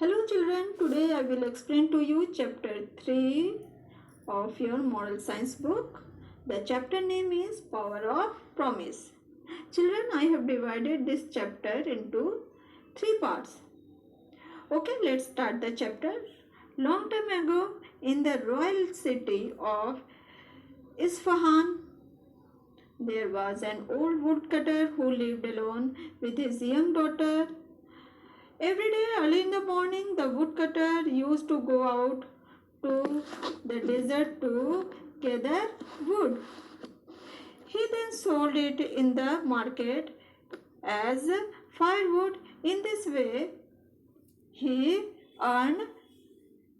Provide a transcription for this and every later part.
Hello children, today I will explain to you chapter 3 of your moral science book. The chapter name is Power of Promise. Children, I have divided this chapter into 3 parts. Okay, let's start the chapter. Long time ago in the royal city of Isfahan, there was an old woodcutter who lived alone with his young daughter. Every day early in the morning, the woodcutter used to go out to the desert to gather wood. He then sold it in the market as firewood. In this way, he earned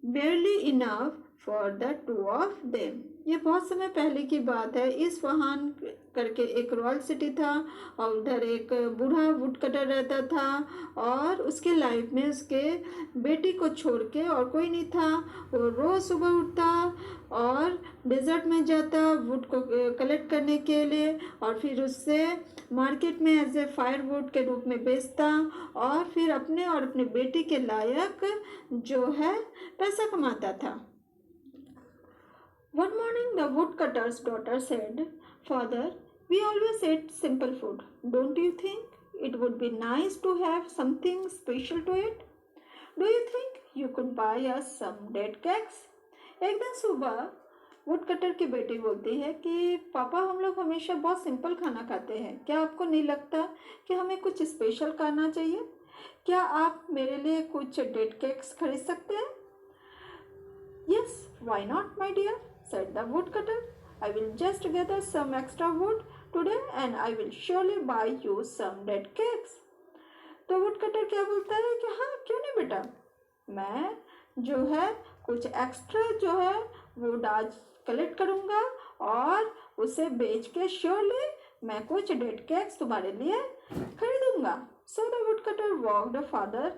barely enough for the two of them. ये बहुत समय पहले की बात है। Isfahan करके एक royal city था और उधर एक बूढ़ा वुडकटर रहता था और उसके लाइफ में उसके बेटी को छोड़ के और कोई नहीं था। वो रोज़ सुबह उठता और डेजर्ट में जाता वुड को कलेक्ट करने के लिए और फिर उससे मार्केट में एज ए फायरवुड के रूप में बेचता और फिर अपने और अपनी बेटी के लायक जो है पैसा कमाता था। One morning the woodcutter's daughter said, "Father, we always eat simple food. Don't you think it would be nice to have something special to eat? Do you think you could buy us some dead cakes?" एक दिन सुबह woodcutter की बेटी बोलती है कि पापा हम लोग हमेशा बहुत सिंपल खाना खाते हैं, क्या आपको नहीं लगता कि हमें कुछ स्पेशल करना चाहिए? क्या आप मेरे लिए कुछ डेड केक्स खरीद सकते हैं? Yes, why not, my dear? said the woodcutter. I will just gather some extra wood today and I will surely buy you some dead cakes. तो वुडकटर क्या बोलता है कि हाँ क्यों नहीं बेटा, मैं जो है कुछ एक्स्ट्रा जो है वुड आज कलेक्ट करूँगा और उसे बेच के श्योरली मैं कुछ डेड केक्स तुम्हारे लिए खरीदूंगा. So the woodcutter walked farther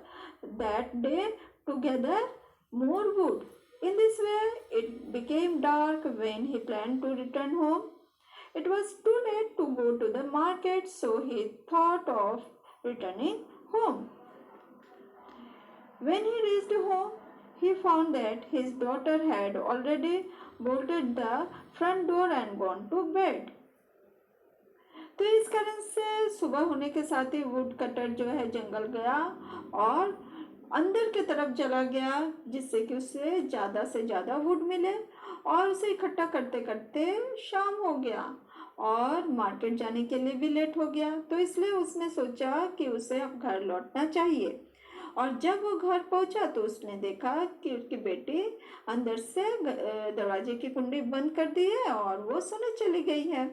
that day to gather more wood. In this way, it became dark when he planned to return home. It was too late to go to the market, so he thought of returning home. When he reached home, he found that his daughter had already bolted the front door and gone to bed. तो इस कारण से सुबह होने के साथ he would cutter जो है जंगल गया और अंदर की तरफ चला गया जिससे कि उसे ज़्यादा से ज़्यादा वुड मिले और उसे इकट्ठा करते करते शाम हो गया और मार्केट जाने के लिए भी लेट हो गया. तो इसलिए उसने सोचा कि उसे अब घर लौटना चाहिए और जब वो घर पहुंचा तो उसने देखा कि उसकी बेटी अंदर से दरवाजे की कुंडी बंद कर दी है और वो सोने चली गई है.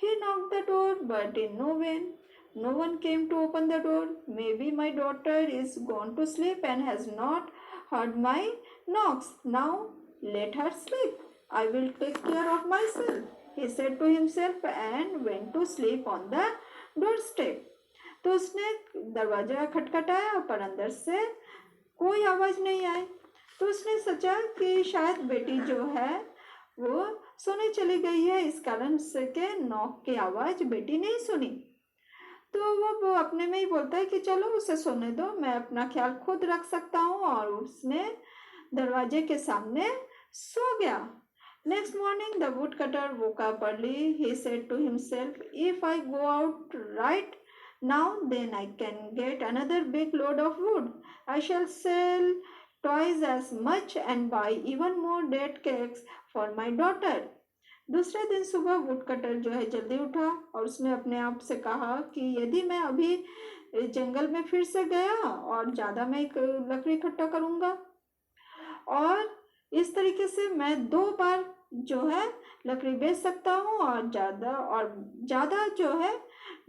He knocked the door but in no vain. No one came to open the door. Maybe my daughter is gone to sleep and has not heard my knocks. Now let her sleep. I will take care of myself, he said to himself and went to sleep on the doorstep. तो उसने दरवाजा खटखटाया पर अंदर से कोई आवाज़ नहीं आई. तो उसने सोचा कि शायद बेटी जो है वो सोने चली गई है, इस कारण से के नॉक की आवाज़ बेटी नहीं सुनी. तो वो अपने में ही बोलता है कि चलो उसे सोने दो, मैं अपना ख्याल खुद रख सकता हूँ और उसने दरवाजे के सामने सो गया. Next morning the woodcutter woke up early. He said to himself, if I go out right now, then I can get another big load of wood. I shall sell twice as much and buy even more dead cakes for my daughter. दूसरे दिन सुबह woodcutter जो है जल्दी उठा और उसने अपने आप से कहा कि यदि मैं अभी जंगल में फिर से गया और ज़्यादा मैं लकड़ी इकट्ठा करूँगा और इस तरीके से मैं 2 बार जो है लकड़ी बेच सकता हूँ और ज़्यादा जो है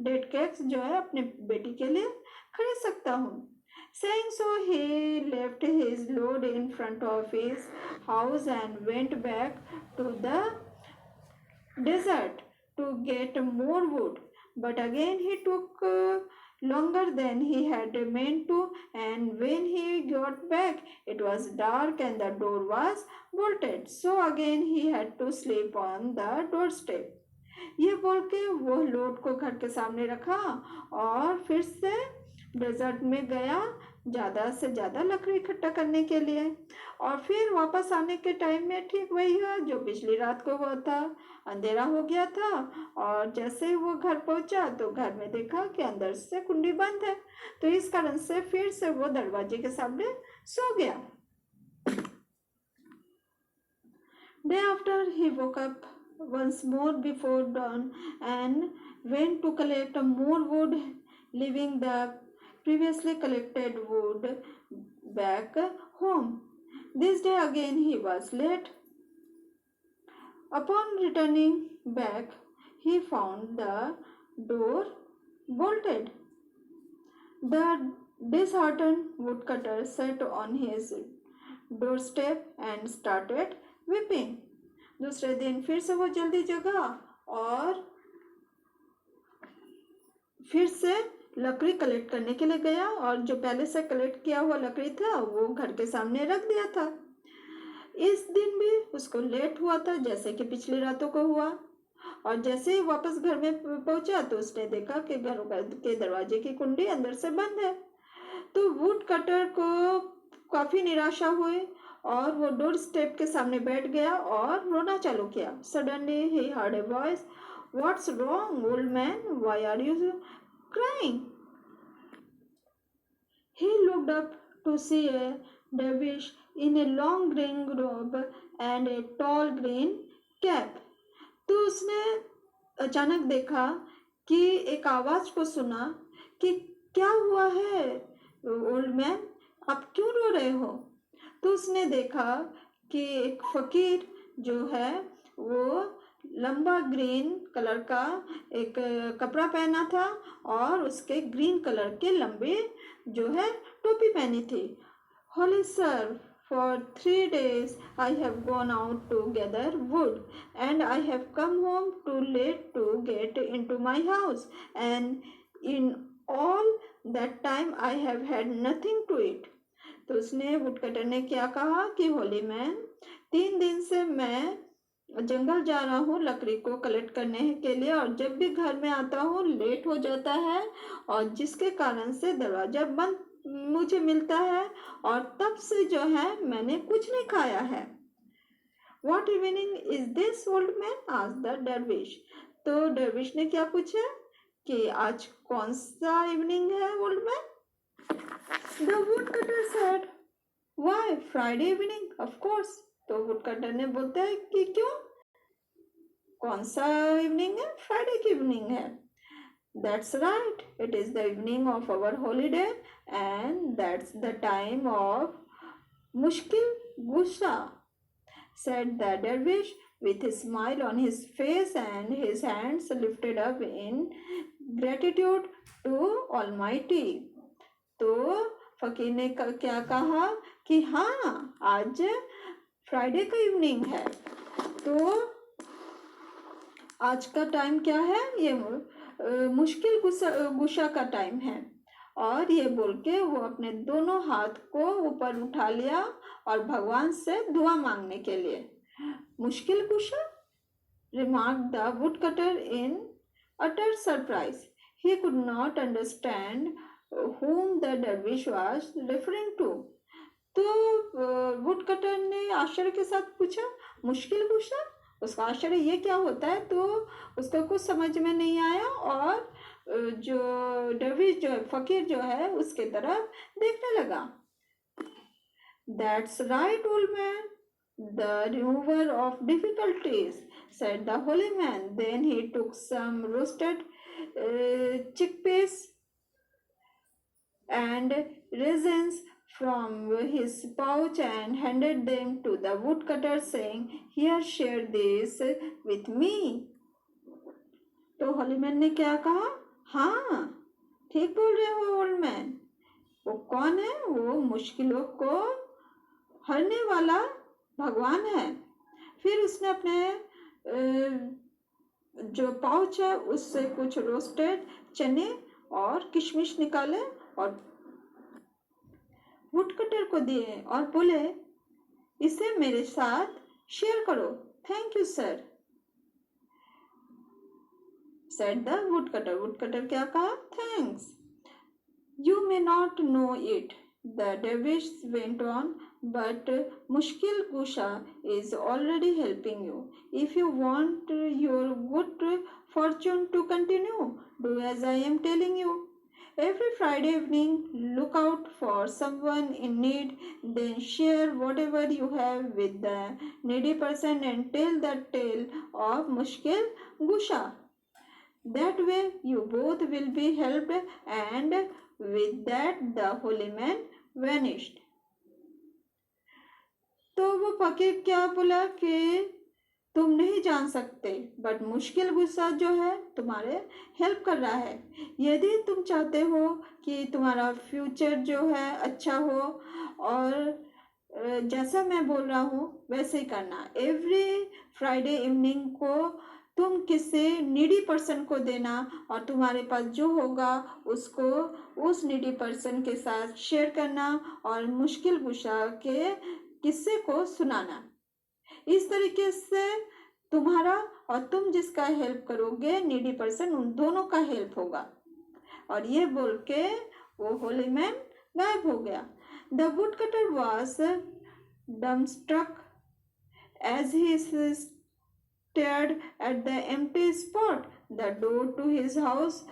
डेड केक्स जो है अपने बेटी के लिए खरीद सकता हूँ. Saying so, he left his load in front of his house and went back to the desert to get more wood. But again he took longer than he had meant to, and when he got back it was dark and the door was bolted. So again he had to sleep on the doorstep. ये बोल के वो load को घर के सामने रखा और फिर से डेजर्ट में गया ज़्यादा से ज़्यादा लकड़ी इकट्ठा करने के लिए। और फिर वापस आने के टाइम में ठीक वही हुआ जो पिछली रात को हुआ था। अंधेरा हो गया था और जैसे ही वो घर पहुंचा तो घर में देखा कि अंदर से कुंडी बंद है। तो इस कारण से फिर से वो दरवाजे के सामने सो गया। Day after, he woke up once more before dawn and went to collect more wood, leaving the previously collected wood back home. This day again he was late. Upon returning back, he found the door bolted. The disheartened woodcutter sat on his doorstep and started weeping. दूसरे दिन फिर से वो जल्दी जगा और फिर से लकड़ी कलेक्ट करने के लिए गया और जो पहले से कलेक्ट किया हुआ लकड़ी था वो घर के सामने रख दिया था। इस दिन भी उसको लेट हुआ था जैसे कि पिछली रातों को हुआ। और जैसे ही वापस घर में पहुंचा तो उसने देखा कि घर के दरवाजे की कुंडी अंदर से बंद है। तो वुड कटर को काफी निराशा हुई और वो डोर स्टेप के सामने बैठ गया और रोना चालू किया। सडनली ही heard a voice, what's wrong old man, why are you crying? He looked up to see a dervish in a long green robe and a tall green cap. तो उसने अचानक देखा कि एक आवाज को सुना कि क्या हुआ है ओल्ड मैन, आप क्यों रो रहे हो? तो उसने देखा कि एक फकीर जो है वो लंबा ग्रीन कलर का एक कपड़ा पहना था और उसके ग्रीन कलर के लंबे जो है टोपी पहनी थी। Holi sir, for 3 days I have gone out to gather wood and I have come home too late to get into my house, and in all that time I have had nothing to eat. तो उसने woodcutter ने क्या कहा कि Holi man, 3 दिन से मैं जंगल जा रहा हूँ लकड़ी को कलेक्ट करने के लिए और जब भी घर में आता हूँ लेट हो जाता है और जिसके कारण से दरवाजा बंद मुझे मिलता है और तब से जो है मैंने कुछ नहीं खाया है। What evening is this, old man? asked the dervish. तो दरविश ने क्या पूछा कि आज कौन सा इवनिंग है old man? The woodcutter said, Why, Friday evening, of course. तो वुडकटर ने बोलता है कि क्यों, कौन सा इवनिंग है? फ्राइडे की इवनिंग है। That's right, it is the evening of our holiday and that's the time of Mushkil Gusha, said the dervish with a smile on his face and his hands lifted up in gratitude to Almighty. तो फकीर ने क्या कहा कि हाँ आज Friday का evening है, तो आज का टाइम क्या है, ये मुश्किल गुस्सा का टाइम है। और ये बोल के वो अपने दोनों हाथ को ऊपर उठा लिया और भगवान से दुआ मांगने के लिए। मुश्किल गुस्सा, remarked the woodcutter in utter surprise. He could not understand whom the dervish was referring to. तो वुडकटर ने आश्चर्य के साथ पूछा, मुश्किल गुस्सा, उसका आश्चर्य ये क्या होता है? तो उसको कुछ समझ में नहीं आया और जो दरविश जो है फकीर जो है उसके तरफ देखने लगा। That's right, old man, the remover of difficulties, said the holy man. Then he took some roasted chickpeas and raisins from his pouch and handed them to the woodcutter, saying, Here, share this with me. तो हॉलीमैन ने क्या कहा? हाँ, ठीक बोल रहे हो old man, वो कौन है? वो मुश्किलों को हरने वाला भगवान है। फिर उसने अपने जो पाउच है उससे कुछ रोस्टेड चने और किशमिश निकाले और वुडकटर को दिए और बोले, इसे मेरे साथ शेयर करो। Thank you sir, said the woodcutter. Woodcutter क्या कहा? Thanks, you may not know it, The dervish went on, but Mushkil Gusha is already helping you. If you want your good fortune to continue, do as I am telling you. Every Friday evening, look out for someone in need, then share whatever you have with the needy person and tell the tale of Mushkil Gusha. That way you both will be helped, and with that the holy man vanished. तो वो फकीर क्या बोला कि तुम नहीं जान सकते, बट मुश्किल गुस्सा जो है तुम्हारे हेल्प कर रहा है। यदि तुम चाहते हो कि तुम्हारा फ्यूचर जो है अच्छा हो, और जैसा मैं बोल रहा हूँ वैसे ही करना। एवरी फ्राइडे इवनिंग को तुम किसी नीडी पर्सन को देना, और तुम्हारे पास जो होगा उसको उस नीडी पर्सन के साथ शेयर करना और मुश्किल गुस्सा के किस्से को सुनाना। इस तरीके से तुम्हारा और तुम जिसका हेल्प करोगे नीडी पर्सन, उन दोनों का हेल्प होगा। और ये बोल के वो होली मैन गायब हो गया। The wood cutter was dumbstruck as he stared at the empty spot. The door to his house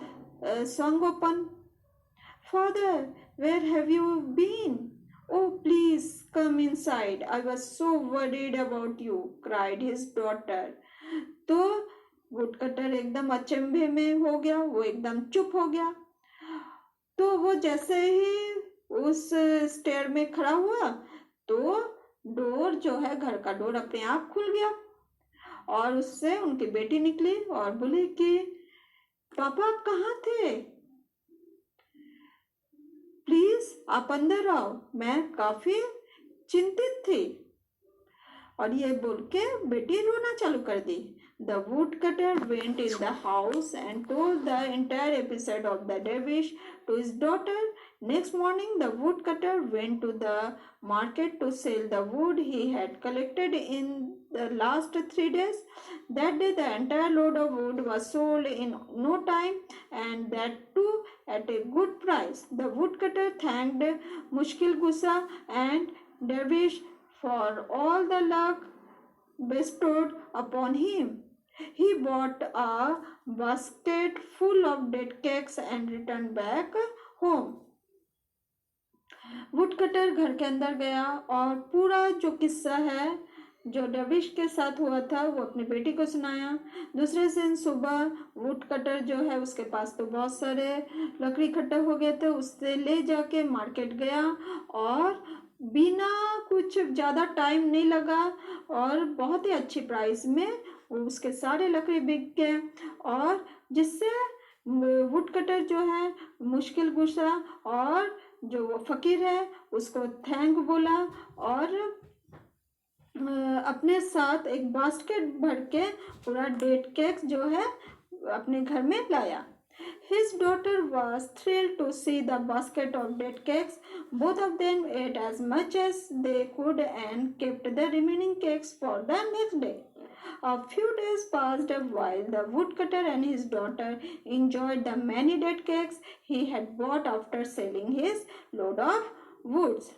swung open. Father, where have you been? Oh, please come inside. I was so worried about you, cried his daughter. तो woodcutter एकदम अचंभे में हो गया, वो एकदम चुप हो गया। तो वो जैसे ही उस स्टेयर में खड़ा हुआ तो डोर जो है, घर का डोर अपने आप खुल गया, और उससे उनकी बेटी निकली और बोली कि पापा आप कहाँ थे? प्लीज आप अंदर आओ, मैं काफी चिंतित थी। और ये बोल के बेटी रोना चालू कर दी। The woodcutter went in the house and told the entire episode of the dervish to his daughter. Next morning, the woodcutter went to the market to sell the wood he had collected in the last 3 days. That day, the entire load of wood was sold in no time, and that too at a good price. The woodcutter thanked Mushkil Gusa and dervish for all the luck bestowed upon him. He bought a basket full of dead cakes and returned back home. Woodcutter घर के अंदर गया और पूरा जो किस्सा है जो डविश के साथ हुआ था वो अपनी बेटी को सुनाया। दूसरे दिन सुबह वुडकटर जो है उसके पास तो बहुत सारे लकड़ी इकट्ठा हो गए थे, उससे ले जाके मार्केट गया और बिना कुछ ज़्यादा टाइम नहीं लगा और बहुत ही अच्छी प्राइस में उसके सारे लकड़ी बिक गए, और जिससे वुडकटर जो है मुश्किल गुस्सा और जो वो फकीर है उसको थैंक बोला और अपने साथ एक बास्केट भर के पूरा डेट केक्स जो है अपने घर में लाया। His daughter was thrilled to see the basket of dead cakes. Both of them ate as much as they could and kept the remaining cakes for the next day. A few days passed while the woodcutter and his daughter enjoyed the many dead cakes he had bought after selling his load of woods.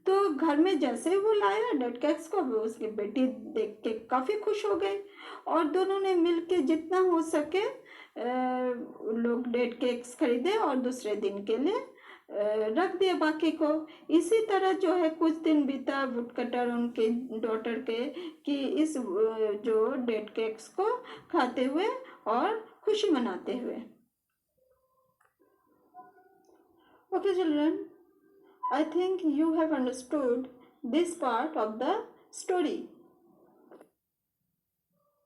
तो घर में जैसे ही वो लाया dead cakes को, वो उसकी बेटी देख के काफ़ी खुश हो गई और दोनों ने मिलके जितना हो सके लोग डेड केक्स खरीदे और दूसरे दिन के लिए रख दिए बाकी को। इसी तरह जो है कुछ दिन बीता वुडकटर उनके डॉटर के कि इस जो डेड केक्स को खाते हुए और खुशी मनाते हुए। Okay children, I think you have understood this part of the story.